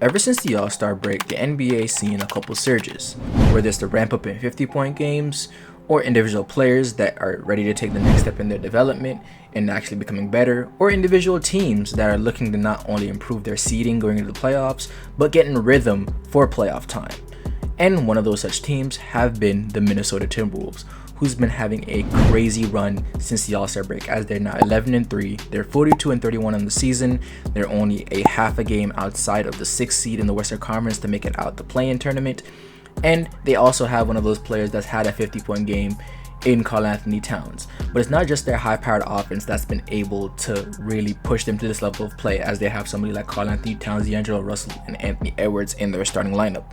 Ever since the All-Star break, the NBA's seen a couple surges, whether it's the ramp up in 50-point games, or individual players that are ready to take the next step in their development and actually becoming better, or individual teams that are looking to not only improve their seeding going into the playoffs, but get in rhythm for playoff time. And one of those such teams have been the Minnesota Timberwolves, who's been having a crazy run since the All-Star break, as they're now 11-3. They're 42-31 on the season. They're only a half a game outside of the 6th seed in the Western Conference to make it out the play-in tournament. And they also have one of those players that's had a 50-point game in Karl-Anthony Towns. But it's not just their high-powered offense that's been able to really push them to this level of play, as they have somebody like Karl-Anthony Towns, D'Angelo Russell, and Anthony Edwards in their starting lineup.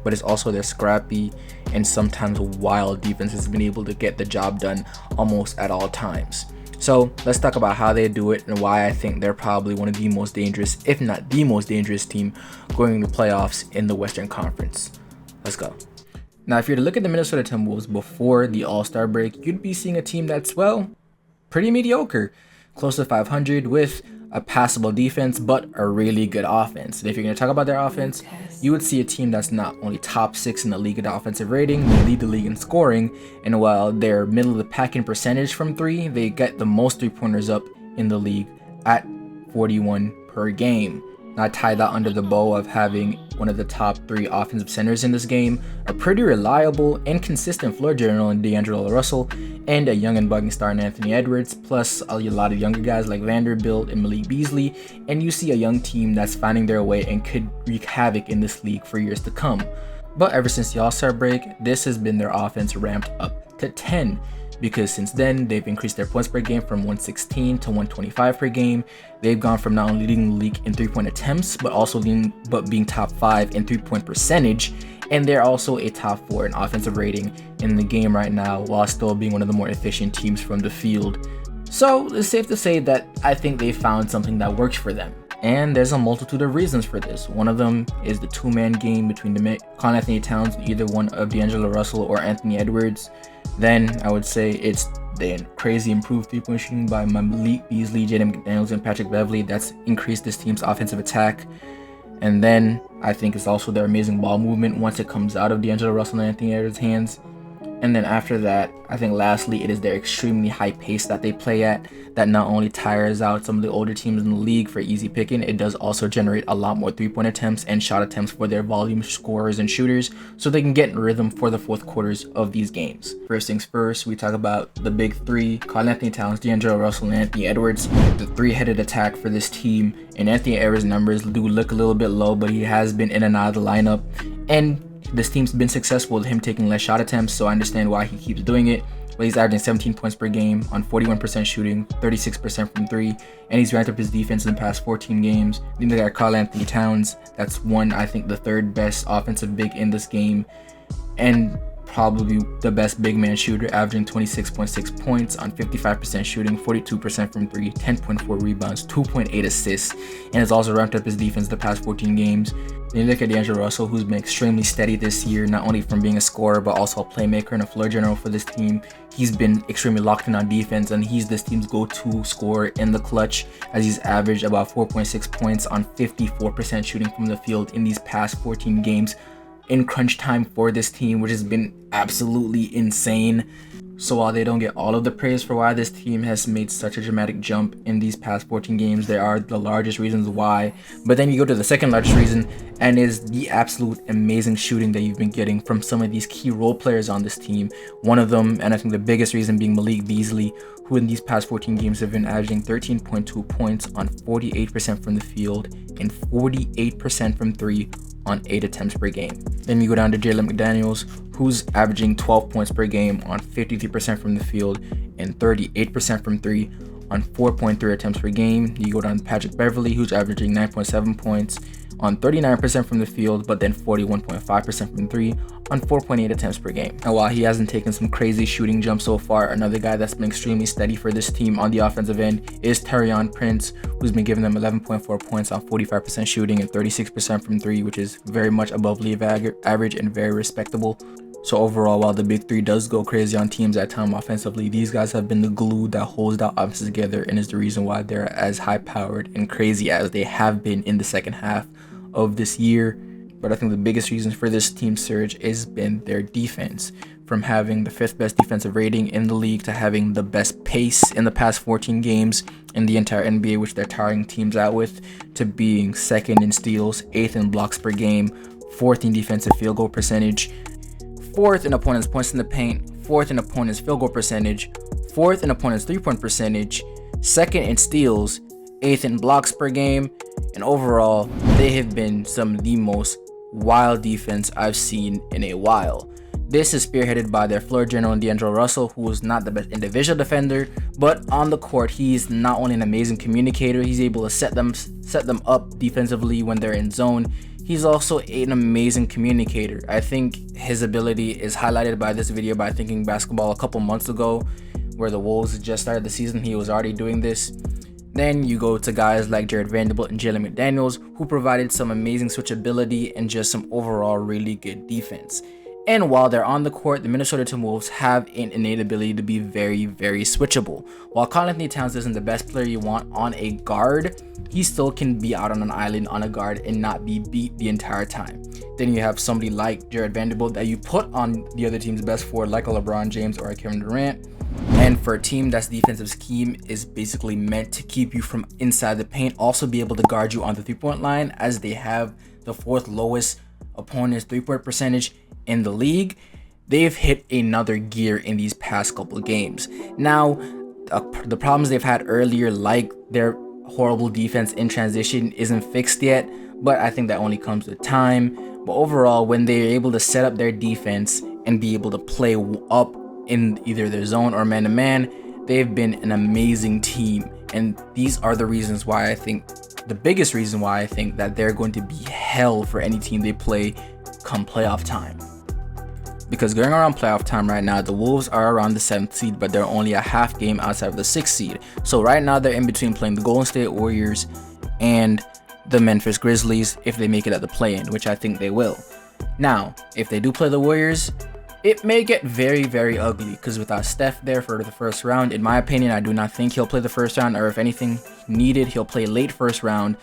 But it's also their scrappy and sometimes wild defense has been able to get the job done almost at all times. So let's talk about how they do it and why I think they're probably one of the most dangerous, if not the most dangerous team going to the playoffs in the Western Conference. Let's go. Now, if you're to look at the Minnesota Timberwolves before the All-Star break, you'd be seeing a team that's, well, pretty mediocre, close to 500 with a passable defense, but a really good offense. And if you're going to talk about their offense, you would see a team that's not only top 6 in the league in offensive rating, they lead the league in scoring, and while they're middle of the pack in percentage from 3, they get the most 3-pointers up in the league at 41 per game. Now, I tie that under the bow of having one of the top 3 offensive centers in this game, a pretty reliable and consistent floor general in D'Angelo Russell, and a young and budding star in Anthony Edwards, plus a lot of younger guys like Vanderbilt and Malik Beasley, and you see a young team that's finding their way and could wreak havoc in this league for years to come. But ever since the All-Star break, this has been their offense ramped up to 10. Because since then, they've increased their points per game from 116 to 125 per game. They've gone from not only leading the league in 3-point attempts, but being top 5 in 3-point percentage. And they're also a top 4 in offensive rating in the game right now, while still being one of the more efficient teams from the field. So it's safe to say that I think they found something that works for them. And there's a multitude of reasons for this. One of them is the 2-man game between Karl-Anthony Towns and either one of D'Angelo Russell or Anthony Edwards. Then I would say it's the crazy improved 3-point shooting by Malik Beasley, Jaden McDaniels, and Patrick Beverley that's increased this team's offensive attack. And then I think it's also their amazing ball movement once it comes out of D'Angelo Russell and Anthony Edwards' hands. And then after that, I think lastly, it is their extremely high pace that they play at that not only tires out some of the older teams in the league for easy picking, it does also generate a lot more 3-point attempts and shot attempts for their volume scorers and shooters so they can get in rhythm for the fourth quarters of these games. First things first, we talk about the big 3, Karl-Anthony Towns, D'Angelo Russell, and Anthony Edwards. The 3-headed attack for this team, and Anthony Edwards' numbers do look a little bit low, but he has been in and out of the lineup. And this team's been successful with him taking less shot attempts, so I understand why he keeps doing it. But he's averaging 17 points per game on 41% shooting, 36% from 3, and he's ranked up his defense in the past 14 games. Then they got Karl-Anthony Towns, that's I think the 3rd best offensive big in this game, and probably the best big man shooter, averaging 26.6 points on 55% shooting, 42% from 3, 10.4 rebounds, 2.8 assists, and has also ramped up his defense the past 14 games. Then you look at D'Angelo Russell, who's been extremely steady this year, not only from being a scorer, but also a playmaker and a floor general for this team. He's been extremely locked in on defense, and he's this team's go-to scorer in the clutch, as he's averaged about 4.6 points on 54% shooting from the field in these past 14 games in crunch time for this team, which has been absolutely insane. So while they don't get all of the praise for why this team has made such a dramatic jump in these past 14 games, there are the largest reasons why. But then you go to the second largest reason, and is the absolute amazing shooting that you've been getting from some of these key role players on this team. One of them, and I think the biggest reason, being Malik Beasley, who in these past 14 games have been averaging 13.2 points on 48% from the field and 48% from 3 on 8 attempts per game. Then you go down to Jaden McDaniels, who's averaging 12 points per game on 53% from the field and 38% from 3 on 4.3 attempts per game. You go down to Patrick Beverley, who's averaging 9.7 points on 39% from the field, but then 41.5% from 3 on 4.8 attempts per game. And while he hasn't taken some crazy shooting jumps so far, another guy that's been extremely steady for this team on the offensive end is Taurean Prince, who's been giving them 11.4 points on 45% shooting and 36% from 3, which is very much above league average and very respectable. So overall, while the big 3 does go crazy on teams at time offensively, these guys have been the glue that holds that offense together and is the reason why they're as high powered and crazy as they have been in the second half of this year. But I think the biggest reason for this team surge has been their defense. From having the 5th best defensive rating in the league to having the best pace in the past 14 games in the entire NBA, which they're tiring teams out with, to being 2nd in steals, 8th in blocks per game, 4th in defensive field goal percentage, 4th in opponents' points in the paint, 4th in opponents' field goal percentage, 4th in opponents' 3-point percentage, 2nd in steals, 8th in blocks per game, and overall, they have been some of the most wild defense I've seen in a while. This is spearheaded by their floor general D'Angelo Russell, who is not the best individual defender, but on the court, he's not only an amazing communicator, he's able to set them up defensively when they're in zone. He's also an amazing communicator. I think his ability is highlighted by this video by Thinking Basketball a couple months ago, where the Wolves just started the season. He was already doing this. Then you go to guys like Jared Vanderbilt and Jalen McDaniels, who provided some amazing switchability and just some overall really good defense. And while they're on the court, the Minnesota Timberwolves have an innate ability to be very, very switchable. While Karl-Anthony Towns isn't the best player you want on a guard, he still can be out on an island on a guard and not be beat the entire time. Then you have somebody like Jared Vanderbilt that you put on the other team's best forward, like a LeBron James or a Kevin Durant. And for a team that's defensive scheme is basically meant to keep you from inside the paint, also be able to guard you on the 3-point line, as they have the 4th lowest opponent's 3-point percentage in the league. They've hit another gear in these past couple of games. Now, the problems they've had earlier, like their horrible defense in transition, isn't fixed yet, but I think that only comes with time. But overall, when they're able to set up their defense and be able to play up in either their zone or man-to-man, they've been an amazing team. And these are the reasons why I think, the biggest reason why I think that they're going to be hell for any team they play come playoff time. Because going around playoff time right now, the Wolves are around the 7th seed, but they're only a half game outside of the 6th seed. So right now they're in between playing the Golden State Warriors and the Memphis Grizzlies if they make it at the play-in, which I think they will. Now, if they do play the Warriors, it may get very, very ugly, because without Steph there for the first round, in my opinion, I do not think he'll play the first round, or if anything needed, he'll play late first round.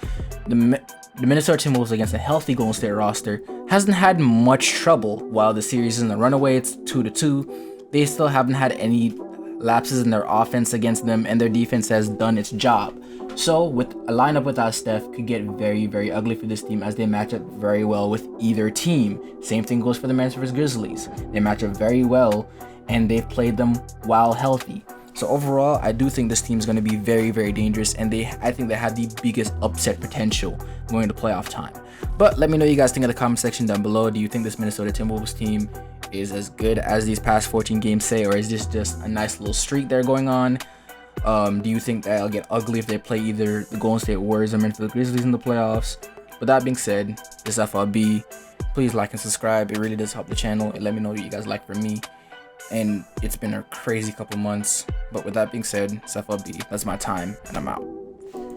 The Minnesota Timberwolves against a healthy Golden State roster hasn't had much trouble. While the series is in the runaway, it's 2-2. They still haven't had any lapses in their offense against them, and their defense has done its job. So with a lineup without Steph could get very, very ugly for this team, as they match up very well with either team. Same thing goes for the Memphis Grizzlies. They match up very well, and they've played them while healthy. So overall, I do think this team is going to be very, very dangerous, and I think they have the biggest upset potential going to playoff time. But let me know what you guys think in the comment section down below. Do you think this Minnesota Timberwolves team is as good as these past 14 games say, or is this just a nice little streak they're going on? Do you think that it'll get ugly if they play either the Golden State Warriors or Memphis Grizzlies in the playoffs? With that being said, this is FRB. Please like and subscribe. It really does help the channel, and let me know what you guys like from me. And it's been a crazy couple months, but with that being said, it's FRB. That's my time, and I'm out.